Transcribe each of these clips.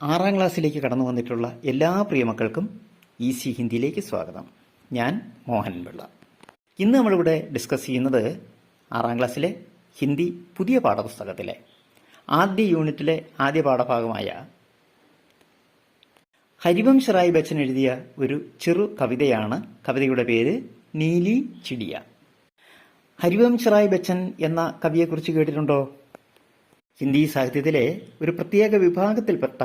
6ാം ക്ലാസ്സിലേക്ക് കടന്നു വന്നിട്ടുള്ള എല്ലാ പ്രിയമക്കൾക്കും ഈസി ഹിന്ദിയിലേക്ക് സ്വാഗതം. ഞാൻ മോഹൻ പിള്ള. ഇന്ന് നമ്മളിവിടെ ഡിസ്കസ് ചെയ്യുന്നത് 6ാം ക്ലാസ്സിലെ ഹിന്ദി പുതിയ പാഠപുസ്തകത്തിലെ ആദ്യ യൂണിറ്റിലെ ആദ്യ പാഠഭാഗമായ ഹരിവംശ് റായ് ബച്ചൻ എഴുതിയ ഒരു ചെറു കവിതയാണ്. കവിതയുടെ പേര് നീലി ചിടിയ. ഹരിവംശ് റായ് ബച്ചൻ എന്ന കവിയെക്കുറിച്ച് കേട്ടിട്ടുണ്ടോ? ഹിന്ദി സാഹിത്യത്തിലെ ഒരു പ്രത്യേക വിഭാഗത്തിൽപ്പെട്ട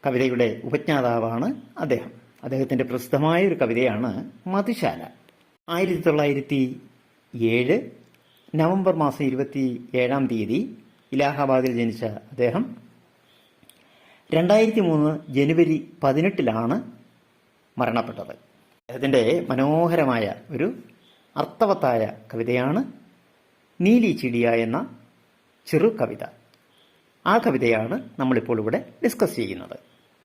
കവിതയുടെ ഉപജ്ഞാതാവാണ് അദ്ദേഹം. അദ്ദേഹത്തിന്റെ പ്രസിദ്ധമായ ഒരു കവിതയാണ് മധുശാല. 1907 നവംബർ മാസം 27-ാം തീയതി ഇലാഹാബാദിൽ ജനിച്ച അദ്ദേഹം 2003 ജനുവരി 18-ലാണ് മരണപ്പെട്ടത്. അദ്ദേഹത്തിന്റെ മനോഹരമായ ഒരു അർത്ഥവത്തായ കവിതയാണ് നീലി ചിടിയ എന്ന ചെറു കവിത. ആ കവിതയാണ് നമ്മളിപ്പോൾ ഇവിടെ ഡിസ്കസ് ചെയ്യുന്നത്.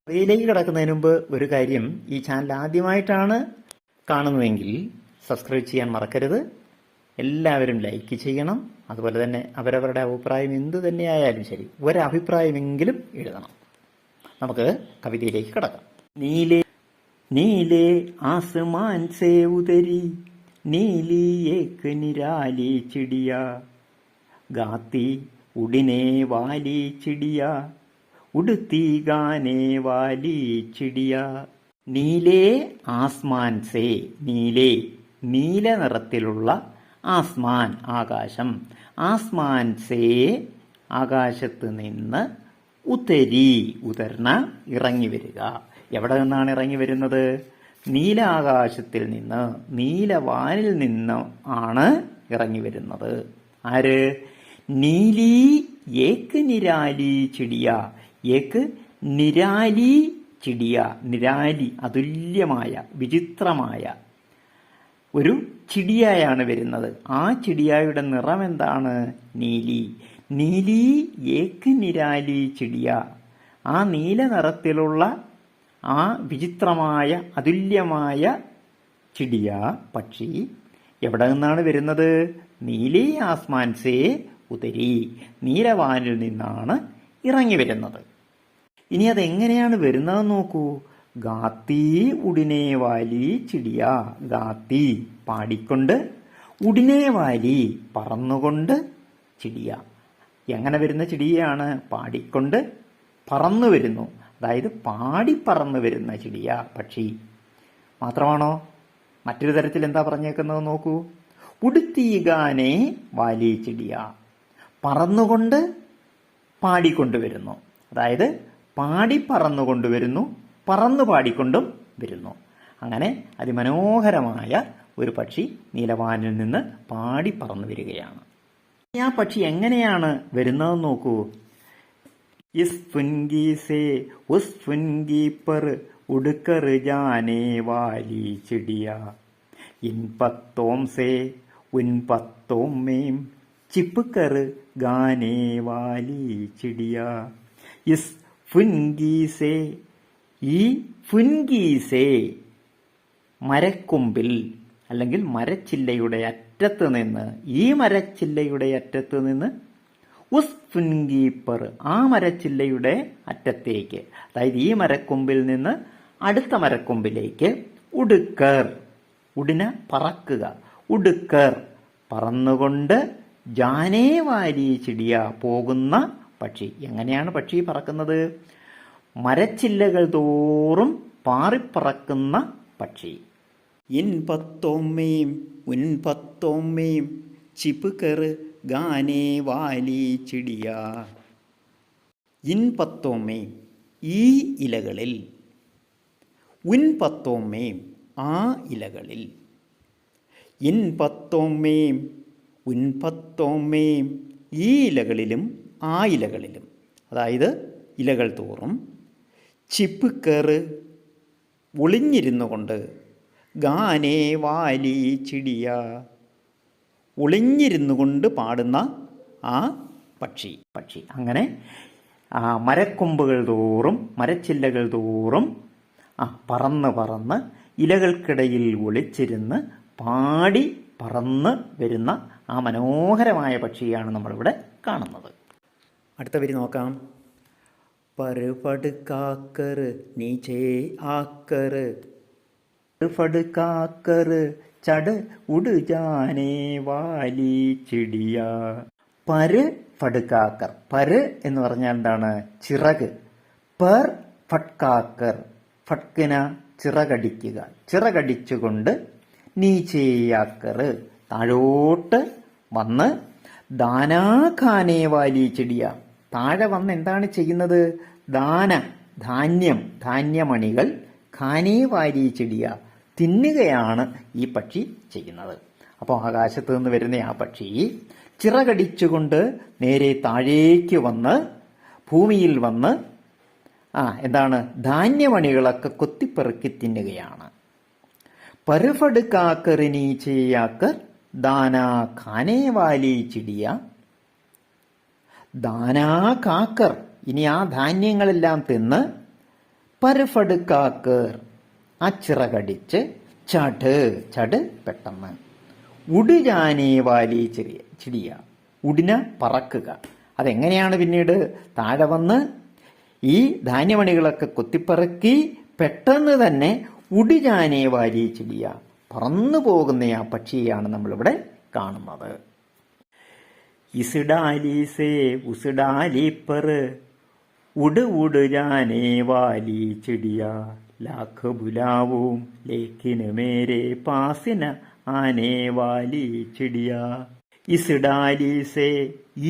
കവിതയിലേക്ക് കിടക്കുന്നതിന് മുമ്പ് ഒരു കാര്യം, ഈ ചാനൽ ആദ്യമായിട്ടാണ് കാണുന്നതെങ്കിൽ സബ്സ്ക്രൈബ് ചെയ്യാൻ മറക്കരുത്. എല്ലാവരും ലൈക്ക് ചെയ്യണം. അതുപോലെ തന്നെ അവരവരുടെ അഭിപ്രായം എന്തു തന്നെയായാലും ശരി, ഒരഭിപ്രായമെങ്കിലും എഴുതണം. നമുക്ക് കവിതയിലേക്ക് കിടക്കാം. നീലേ നീലേ ആസ്മാൻ സേ ഉതരി നീലി ഏക് നിരാലി ചിടിയ ഗാത്തി ഉടിനെ വാലി ചിടിയ ഉടുത്തി ഗാനെ വാലി ചിടിയ. നീലേ ആസ്മാൻ സേ, നീലേ നീല നിറത്തിലുള്ള, ആസ്മാൻ ആകാശം, ആസ്മാൻ സേ ആകാശത്ത് നിന്ന്, ഉത്തരി ഉതർന്ന ഇറങ്ങി വരിക. എവിടെ നിന്നാണ് ഇറങ്ങി വരുന്നത്? നീലാകാശത്തിൽ നിന്ന്, നീലവാനിൽ നിന്ന് ആണ് ഇറങ്ങി വരുന്നത്. ആര്? നീലി ഏക് നിരാലി ചിടിയ, ഏക് നിരാലി ചിടിയ. നിരാലി അതുല്യമായ, വിചിത്രമായ ഒരു ചിടിയായാണ് വരുന്നത്. ആ ചിടിയായുടെ നിറം എന്താണ്? നീലി. നീലി ഏക് നിരാലി ചിടിയ. ആ നീല നിറത്തിലുള്ള ആ വിചിത്രമായ അതുല്യമായ ചിടിയ പക്ഷി എവിടെ നിന്നാണ് വരുന്നത്? നീലി ആസ്മാൻ സേ ഉതരി, നീലവാനിൽ നിന്നാണ് ഇറങ്ങി വരുന്നത്. ഇനി അതെങ്ങനെയാണ് വരുന്നതെന്ന് നോക്കൂ. ഗാത്തി ഉടിനെ വാലി ചിടിയ. ഗാത്തി പാടിക്കൊണ്ട്, ഉടിനെ വാലി പറന്നുകൊണ്ട്, ചിടിയ എങ്ങനെ വരുന്ന ചിടിയാണ്? പാടിക്കൊണ്ട് പറന്നു വരുന്നു. അതായത് പാടി പറന്നു വരുന്ന ചിടിയ പക്ഷി. മാത്രമാണോ? മറ്റൊരു തരത്തിൽ എന്താ പറഞ്ഞേക്കുന്നത് നോക്കൂ. ഉടുത്തീഗാനെ വാലി ചിടിയ. പറന്നുകൊണ്ട് പാടിക്കൊണ്ടുവരുന്നു. അതായത് പാടി പറന്നുകൊണ്ടുവരുന്നു, പറന്നു പാടിക്കൊണ്ടും വരുന്നു. അങ്ങനെ അതിമനോഹരമായ ഒരു പക്ഷി നീലവാനിൽ നിന്ന് പാടി പറന്നു വരികയാണ്. ആ പക്ഷി എങ്ങനെയാണ് വരുന്നതെന്ന് നോക്കൂ. ഇസ് ഫുൻഗി സേ ഉസ് ഫുൻഗി പർ ഉടുക്കർ ജാനേ വാലി ചിടിയ. ഇൻ പത്തോം സേ ഉൻ പത്തോം മേം ചിപ്കർ ഗാനേ വാലി ചിടിയ. ഇസ് ഫുൻഗി സേ, ഈ ഫുൻഗി സേ മരക്കൊമ്പിൽ അല്ലെങ്കിൽ മരച്ചില്ലയുടെ അറ്റത്ത് നിന്ന്, ഈ മരച്ചില്ലയുടെ അറ്റത്ത് നിന്ന്, ഉസ് ഫുൻഗി പർ ആ മരച്ചില്ലയുടെ അറ്റത്തേക്ക്, അതായത് ഈ മരക്കൊമ്പിൽ നിന്ന് അടുത്ത മരക്കൊമ്പിലേക്ക്, ഉടുക്കർ ഉടിന പറക്കുക, ഉടുക്കർ പറന്നുകൊണ്ട്, ജാനേ വാലി ചിടിയ പോകുന്ന പക്ഷി. എങ്ങനെയാണ് പക്ഷി പറക്കുന്നത്? മരച്ചില്ലകൾ തോറും പാറിപ്പറക്കുന്ന പക്ഷി. ഇൻ പത്തോമ്മയും ഉൻ പത്തോമ്മയും ചിപ്കർ ഗാനേ വാലി ചിടിയ. ഇൻ പത്തോമ്മയും ഈ ഇലകളിൽ, ഉൻ പത്തോമ്മയും ആ ഇലകളിൽ, ഇൻ പത്തോമ്മയും ഉൻ പത്തോമ്മയും ഈ ഇലകളിലും ആ ഇലകളിലും, അതായത് ഇലകൾ തോറും, ചിപ്കർ ഒളിഞ്ഞിരുന്നു കൊണ്ട്, ഗാനേ വാലി ചിടിയ ഒളിഞ്ഞിരുന്നു കൊണ്ട് പാടുന്ന ആ പക്ഷി. അങ്ങനെ മരക്കൊമ്പുകൾ തോറും, മരച്ചില്ലകൾ തോറും പറന്ന് പറന്ന് ഇലകൾക്കിടയിൽ ഒളിച്ചിരുന്ന് പാടി പറന്ന് വരുന്ന ആ മനോഹരമായ പക്ഷിയാണ് നമ്മളിവിടെ കാണുന്നത്. അടുത്ത വരി നോക്കാം. पर फड़काकर नीचे आकर, फड़काकर चढ़ उड़ जाने वाली चिड़िया. പര് ഫട്കാക്കർ. പര് എന്ന് പറഞ്ഞാൽ എന്താണ്? ചിറക്. പർ ഫട്കാക്കർ, ഫട്കിന ചിറകടിക്കുക, ചിറകടിച്ചുകൊണ്ട്. നീച്ചേയാക്കർ താഴോട്ട് വന്ന്. ദാനാ ഖാനേ വാലി ചിടിയ, താഴെ വന്ന് എന്താണ് ചെയ്യുന്നത്? ദാന ധാന്യം, ധാന്യമണികൾ. ഖാനേ വാലി ചിടിയ തിന്നുകയാണ് ഈ പക്ഷി ചെയ്യുന്നത്. അപ്പോൾ ആകാശത്ത് നിന്ന് വരുന്ന ആ പക്ഷി ചിറകടിച്ചുകൊണ്ട് നേരെ താഴേക്ക് വന്ന് ഭൂമിയിൽ വന്ന് എന്താണ്? ധാന്യമണികളൊക്കെ കൊത്തിപ്പെറുക്കി തിന്നുകയാണ്. പരുഫടുക്കാക്കർ നീച്ചേയാക്കർ ദാനാ ഖാനേ വാലി ചിടിയ. ദാനാ കാക്കർ, ഇനി ആ ധാന്യങ്ങളെല്ലാം തിന്ന്. പരുഫടുക്കാക്കർ ആ ചിറകടിച്ച്. ചട്, ചട് പെട്ടെന്ന്. ഉടുജാനേ വാലി ചിടിയ, ഉടിന പറക്കുക. അതെങ്ങനെയാണ് പിന്നീട് താഴെ വന്ന് ഈ ധാന്യമണികളൊക്കെ കൊത്തിപ്പറക്കി പെട്ടെന്ന് തന്നെ ഉടിജാനേ വാലി ചിടിയ പറന്നു പോകുന്ന ആ പക്ഷിയെയാണ് നമ്മളിവിടെ കാണുന്നത്. ഇസിഡാലി സേ ഉസിഡാലി पर उड़ उड़ जाने वाली चिड़िया, लाख बुलाऊं लेकिन मेरे पास न ആനേ വാലി ചിടിയ. ഇസ് ഡാലി സേ,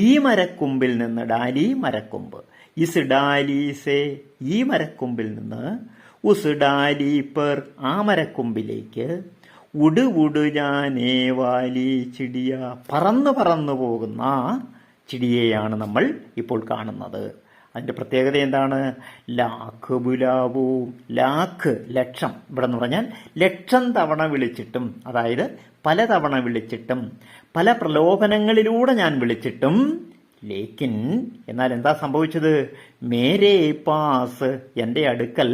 ഈ മരക്കൊമ്പിൽ നിന്ന്. ഡാലി മരക്കൊമ്പ്. ഇസ് ഡാലി സേ ഈ മരക്കൊമ്പിൽ നിന്ന്. ഉസ് ഡാലി പർ ആ മരക്കൊമ്പിലേക്ക്. ഉട് ഉട് ജാനേ വാലി ചിടിയ പറന്നു പറന്നു പോകുന്ന ചിടിയെയാണ് നമ്മൾ ഇപ്പോൾ കാണുന്നത്. അതിന്റെ പ്രത്യേകത എന്താണ്? ലാഖ് ബുലാവൂ, ലാഖ് ലക്ഷം. ഇവിടെ എന്ന് പറഞ്ഞാൽ ലക്ഷം തവണ വിളിച്ചിട്ടും, അതായത് പലതവണ വിളിച്ചിട്ടും, പല പ്രലോഭനങ്ങളിലൂടെ ഞാൻ വിളിച്ചിട്ടും. ലേക്കിൻ എന്നാൽ എന്താ സംഭവിച്ചത്? മേരേ പാസ് എന്റെ അടുക്കൽ.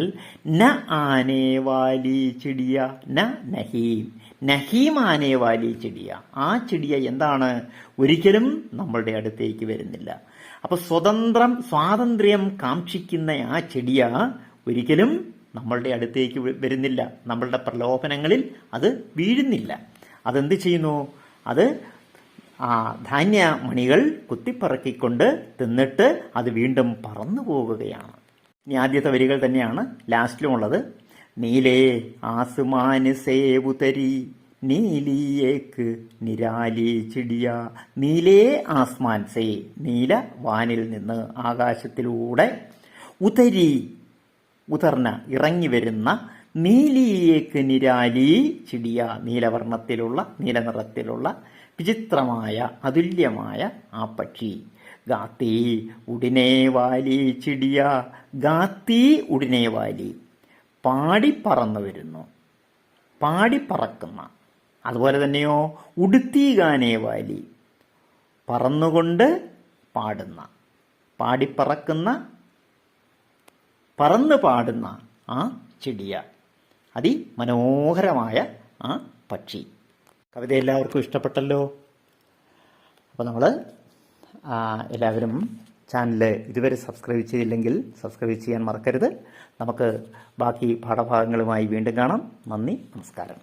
ന ആനേ വാലി ചിടിയ, ന നഹീം, നഹീം ആനേ വാലി ചിടിയ. ആ ചിടിയ എന്താണ്? ഒരിക്കലും നമ്മളുടെ അടുത്തേക്ക് വരുന്നില്ല. അപ്പൊ സ്വാതന്ത്ര്യം കാക്ഷിക്കുന്ന ആ ചിടിയ ഒരിക്കലും നമ്മളുടെ അടുത്തേക്ക് വരുന്നില്ല. നമ്മളുടെ പ്രലോഭനങ്ങളിൽ അത് വീഴുന്നില്ല. അതെന്ത് ചെയ്യുന്നു? അത് ധാന്യമണികൾ കുത്തിപ്പറക്കിക്കൊണ്ട് തിന്നിട്ട് അത് വീണ്ടും പറന്നു പോകുകയാണ്. ഇനി ആദ്യത്തെ വരികൾ തന്നെയാണ് ലാസ്റ്റിലുമുള്ളത്. നീലേ ആസ്മാന് സേ ഉതരി നീലിയേക്ക് നിരാലി ചിടിയ. നീലേ ആസ്മാൻ സേ, നീല വാനിൽ നിന്ന്, ആകാശത്തിലൂടെ. ഉതരി ഉതർന്ന ഇറങ്ങി വരുന്ന. നീലിയേക്ക് നിരാലി ചിടിയ നീലവർണ്ണത്തിലുള്ള, നീലനിറത്തിലുള്ള വിചിത്രമായ അതുല്യമായ ആ പക്ഷി. ഗാത്തി ഉടിനേ വാലി ചിടിയ. ഗാത്തി ഉടിനേ വാലി പാടിപ്പറന്നു വരുന്നു, പാടിപ്പറക്കുന്ന. അതുപോലെ തന്നെയോ ഉടുത്തി ഗാനേ വാലി പറന്നുകൊണ്ട് പാടുന്ന, പാടിപ്പറക്കുന്ന, പറന്ന് പാടുന്ന ആ ചിടിയ, അതിമനോഹരമായ ആ പക്ഷി. കവിത എല്ലാവർക്കും ഇഷ്ടപ്പെട്ടല്ലോ. അപ്പോൾ നമ്മൾ എല്ലാവരും ചാനൽ ഇതുവരെ സബ്സ്ക്രൈബ് ചെയ്തില്ലെങ്കിൽ സബ്സ്ക്രൈബ് ചെയ്യാൻ മറക്കരുത്. നമുക്ക് ബാക്കി പാഠഭാഗങ്ങളുമായി വീണ്ടും കാണാം. നന്ദി, നമസ്കാരം.